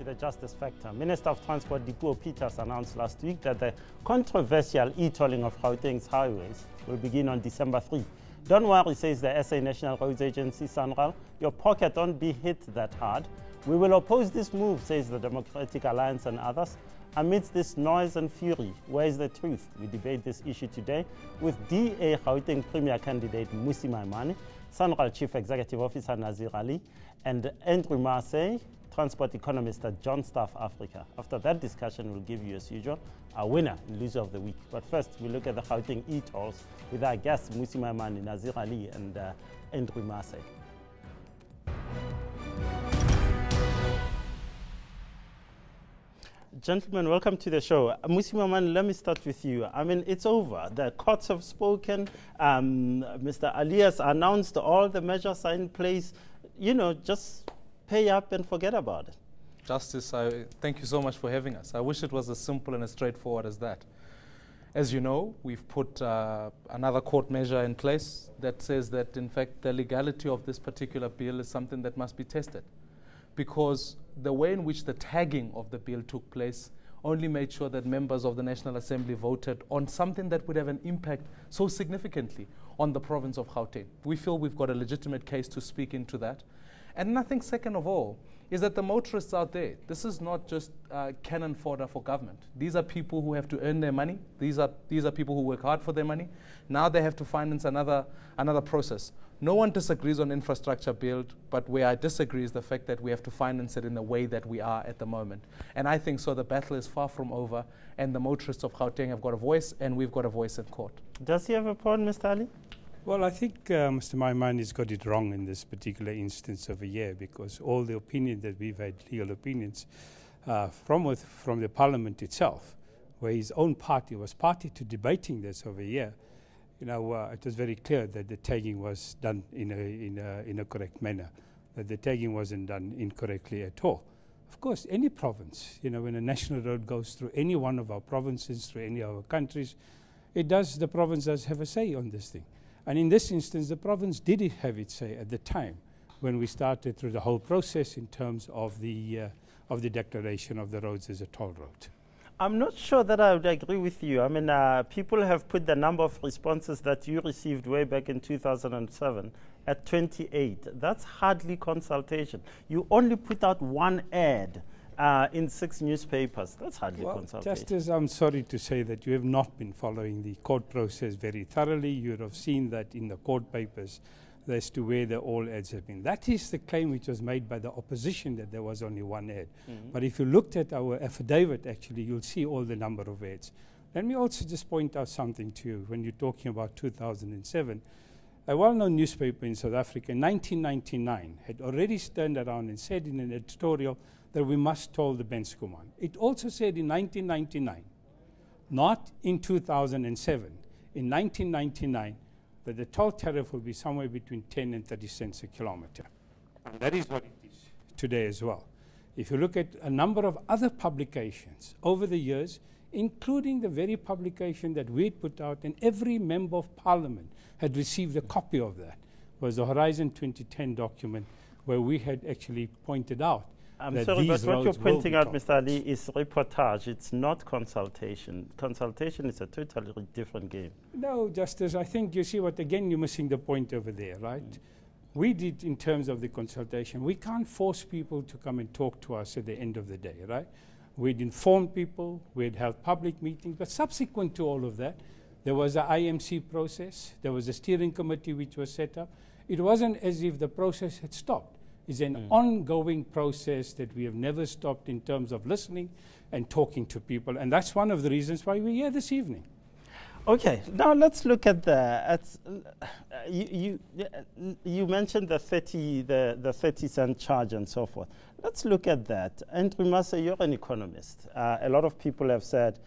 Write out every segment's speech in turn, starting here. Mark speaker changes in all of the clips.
Speaker 1: the justice factor. Minister of Transport Dipuo Peters announced last week that the controversial e-tolling of Gauteng's highways will begin on December 3. Don't worry, says the SA National Roads Agency, Sanral. Your pocket won't be hit that hard. We will oppose this move, says the Democratic Alliance and others. Amidst this noise and fury, where is the truth? We debate this issue today with DA Gauteng Premier candidate Mmusi Maimane, Sanral Chief Executive Officer Nazir Alli, and Andrew Marsay, transport economist at Johnstaff Africa. After that discussion, we'll give you, as usual, our winner and loser of the week. But first, we look at the Gauteng e-tolls with our guests Mmusi Maimane, Nazir Alli, and Andrew Marsay. Gentlemen, welcome to the show. Mmusi Maimane, let me start with you. I mean, it's over. The courts have spoken. Mr. Ali has announced all the measures are in place. You know, just pay up and forget about it.
Speaker 2: Justice, thank you so much for having us. I wish it was as simple and as straightforward as that. As you know, we've put another court measure in place that says that, in fact, the legality of this particular bill is something that must be tested, because the way in which the tagging of the bill took place only made sure that members of the National Assembly voted on something that would have an impact so significantly on the province of Gauteng. We feel we've got a legitimate case to speak into that. And I think, second of all, is that the motorists out there, this is not just cannon fodder for government. These are people who have to earn their money. These are people who work hard for their money. Now they have to finance another process. No one disagrees on infrastructure build, but where I disagree is the fact that we have to finance it in the way that we are at the moment. And I think so the battle is far from over, and the motorists of Gauteng have got a voice, and we've got a voice in court.
Speaker 1: Does he have a point, Mr. Ali?
Speaker 3: Well, I think Mr. Maimane has got it wrong in this particular instance over here, because all the opinion that we've had, legal opinions, from the parliament itself, where his own party was party to debating this over here, you know, it was very clear that the tagging was done in a correct manner, that the tagging wasn't done incorrectly at all. Of course, any province, you know, when a national road goes through any one of our provinces, through any of our countries, the province does have a say on this thing. And in this instance, the province did have its say at the time when we started through the whole process in terms of the declaration of the roads as a toll road.
Speaker 1: I'm not sure that I would agree with you. I mean, people have put the number of responses that you received way back in 2007 at 28. That's hardly consultation. You only put out one ad in 6 newspapers. That's hardly consultation.
Speaker 3: Just as I'm sorry to say that you have not been following the court process very thoroughly. You would have seen that in the court papers as to where all ads have been. That is the claim which was made by the opposition, that there was only one ad. But if you looked at our affidavit, actually, you'll see all the number of ads. Let me also just point out something to you when you're talking about 2007. A well-known newspaper in South Africa in 1999 had already turned around and said in an editorial that we must toll the Benskuman. It also said in 1999, not in 2007, in 1999, that the toll tariff will be somewhere between 10 and 30 cents a kilometre. And that is what it is today as well. If you look at a number of other publications over the years, including the very publication that we put out, and every member of parliament had received a copy of that, was the Horizon 2010 document, where we had actually pointed out
Speaker 1: I'm sorry, but what you're pointing out, Mr. Ali, is reportage. It's not consultation. Consultation is a totally different game.
Speaker 3: No, Justice, I think you see what, again, you're missing the point over there, right? We did, in terms of the consultation, we can't force people to come and talk to us at the end of the day, right? We'd informed people, we'd held public meetings, but subsequent to all of that, there was an IMC process, there was a steering committee which was set up. It wasn't as if the process had stopped. It's an ongoing process that we have never stopped in terms of listening and talking to people, and that's one of the reasons why we're here this evening.
Speaker 1: Okay, now let's look at you mentioned the 30-cent charge and so forth. Let's look at that. Andrew Marsay, you're an economist. A lot of people have said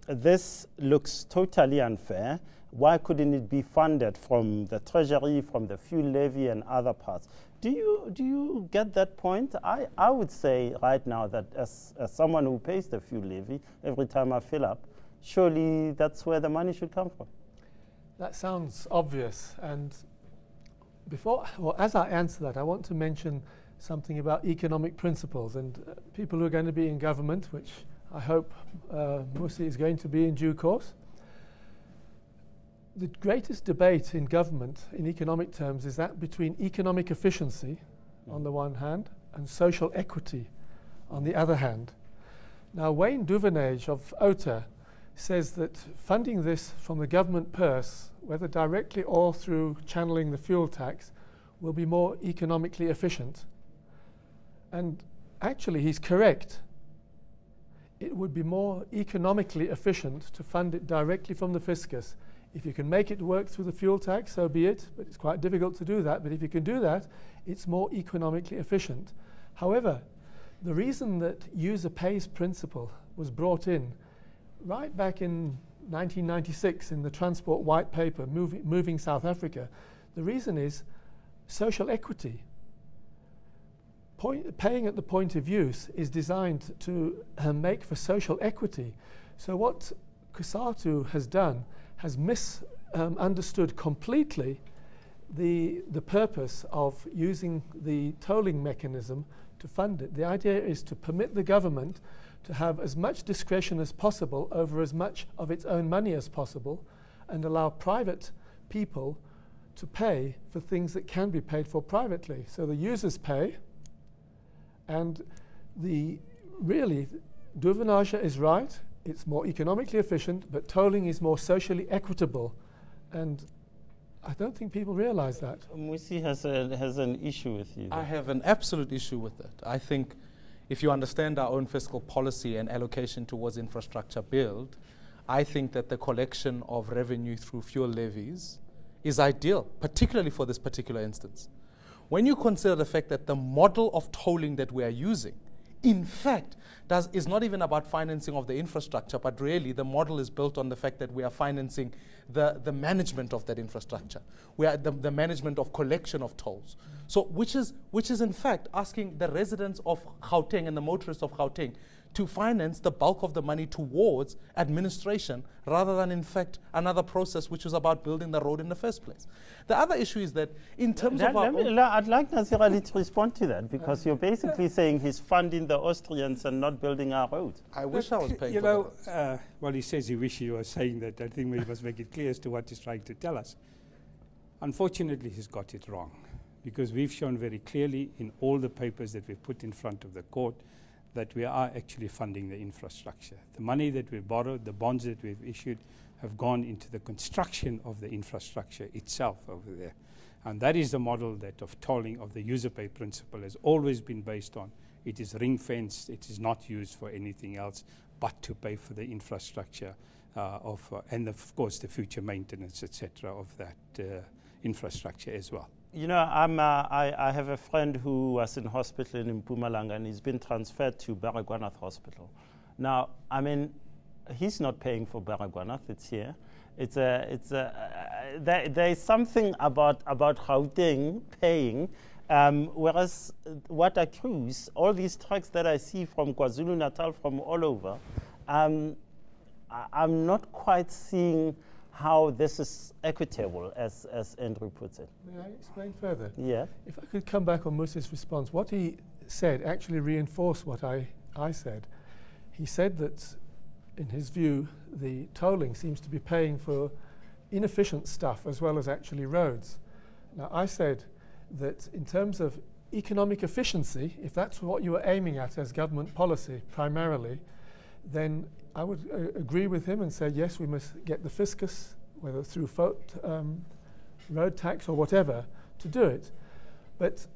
Speaker 1: this looks totally unfair. Why couldn't it be funded from the treasury, from the fuel levy and other parts? Do you get that point? I would say right now that as someone who pays the fuel levy every time I fill up, surely that's where the money should come from.
Speaker 4: That sounds obvious. And as I answer that, I want to mention something about economic principles. And people who are going to be in government, which I hope Mmusi is going to be in due course, the greatest debate in government in economic terms is that between economic efficiency on the one hand and social equity on the other hand. Now, Wayne Duvenage of OTA says that funding this from the government purse, whether directly or through channeling the fuel tax, will be more economically efficient. And actually, he's correct. It would be more economically efficient to fund it directly from the fiscus. If you can make it work through the fuel tax, so be it, but it's quite difficult to do that. But if you can do that, it's more economically efficient. However, the reason that user pays principle was brought in right back in 1996 in the Transport White Paper, Moving South Africa, the reason is social equity. Paying at the point of use is designed to make for social equity. So what COSATU has done has misunderstood completely the purpose of using the tolling mechanism to fund it. The idea is to permit the government to have as much discretion as possible over as much of its own money as possible and allow private people to pay for things that can be paid for privately. So the users pay, and really, Duvenage is right. It's more economically efficient, but tolling is more socially equitable. And I don't think people realize that.
Speaker 1: Mmusi has an issue with you.
Speaker 2: I have an absolute issue with that. I think if you understand our own fiscal policy and allocation towards infrastructure build, I think that the collection of revenue through fuel levies is ideal, particularly for this particular instance. When you consider the fact that the model of tolling that we are using, in fact, is not even about financing of the infrastructure, but really the model is built on the fact that we are financing the management of that infrastructure. We are the management of collection of tolls. So which is in fact asking the residents of Gauteng and the motorists of Gauteng to finance the bulk of the money towards administration rather than in fact another process which was about building the road in the first place. The other issue is that in terms of
Speaker 1: I'd like Nazir Alli to respond to that, because you're basically saying he's funding the Austrians and not building our roads.
Speaker 2: I wish I was paying
Speaker 3: you
Speaker 2: for
Speaker 3: know,
Speaker 2: that.
Speaker 3: well, he says he wishes he was saying that. I think we must make it clear as to what he's trying to tell us. Unfortunately, he's got it wrong, because we've shown very clearly in all the papers that we've put in front of the court that we are actually funding the infrastructure. The money that we borrowed, the bonds that we've issued, have gone into the construction of the infrastructure itself over there. And that is the model that of tolling of the user pay principle has always been based on. It is ring-fenced, it is not used for anything else but to pay for the infrastructure and of course the future maintenance, etc., of that infrastructure as well.
Speaker 1: You know, I have a friend who was in hospital in Mpumalanga, and he's been transferred to Baragwanath Hospital. Now, I mean, he's not paying for Baragwanath, it's here. There is something about Gauteng paying, whereas what accrues, all these trucks that I see from KwaZulu-Natal, from all over, I'm not quite seeing how this is equitable, as Andrew puts it.
Speaker 4: May I explain further?
Speaker 1: Yeah.
Speaker 4: If I could come back on Mmusi's response, what he said actually reinforced what I said. He said that, in his view, the tolling seems to be paying for inefficient stuff as well as actually roads. Now, I said that in terms of economic efficiency, if that's what you were aiming at as government policy primarily, then I would agree with him and say, yes, we must get the fiscus, whether through road tax or whatever, to do it. But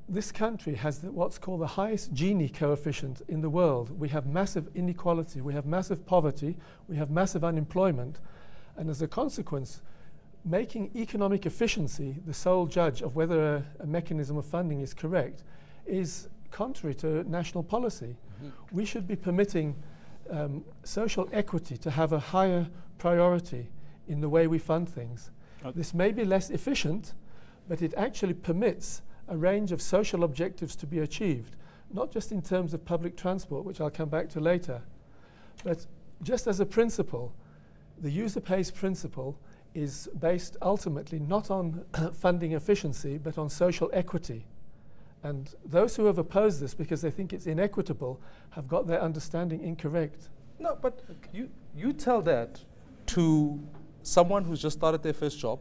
Speaker 4: this country has what's called the highest Gini coefficient in the world. We have massive inequality, we have massive poverty, we have massive unemployment, and as a consequence, making economic efficiency the sole judge of whether a mechanism of funding is correct is contrary to national policy. Mm-hmm. We should be permitting social equity to have a higher priority in the way we fund things. Okay. This may be less efficient, but it actually permits a range of social objectives to be achieved, not just in terms of public transport, which I'll come back to later, but just as a principle, the user pays principle is based ultimately not on funding efficiency, but on social equity. And those who have opposed this because they think it's inequitable have got their understanding incorrect.
Speaker 2: No, but you tell that to someone who's just started their first job,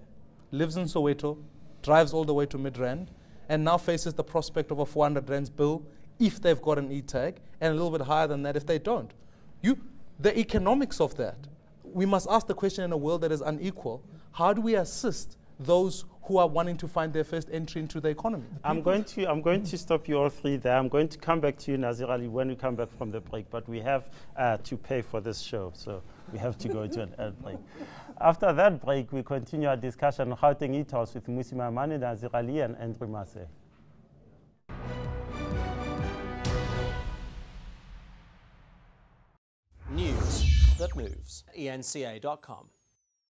Speaker 2: lives in Soweto, drives all the way to Midrand, and now faces the prospect of a 400 rands bill if they've got an e-tag, and a little bit higher than that if they don't. The economics of that, we must ask the question in a world that is unequal, how do we assist those who are wanting to find their first entry into the economy?
Speaker 1: I'm going to stop you all three there. I'm going to come back to you, Nazir Ali, when we come back from the break, but we have to pay for this show, so we have to go to an ad break. After that break, we continue our discussion on Gauteng e-tolls with Mmusi Maimane, Nazir Ali, and Andrew Marsay.
Speaker 5: News that moves. eNCA.com.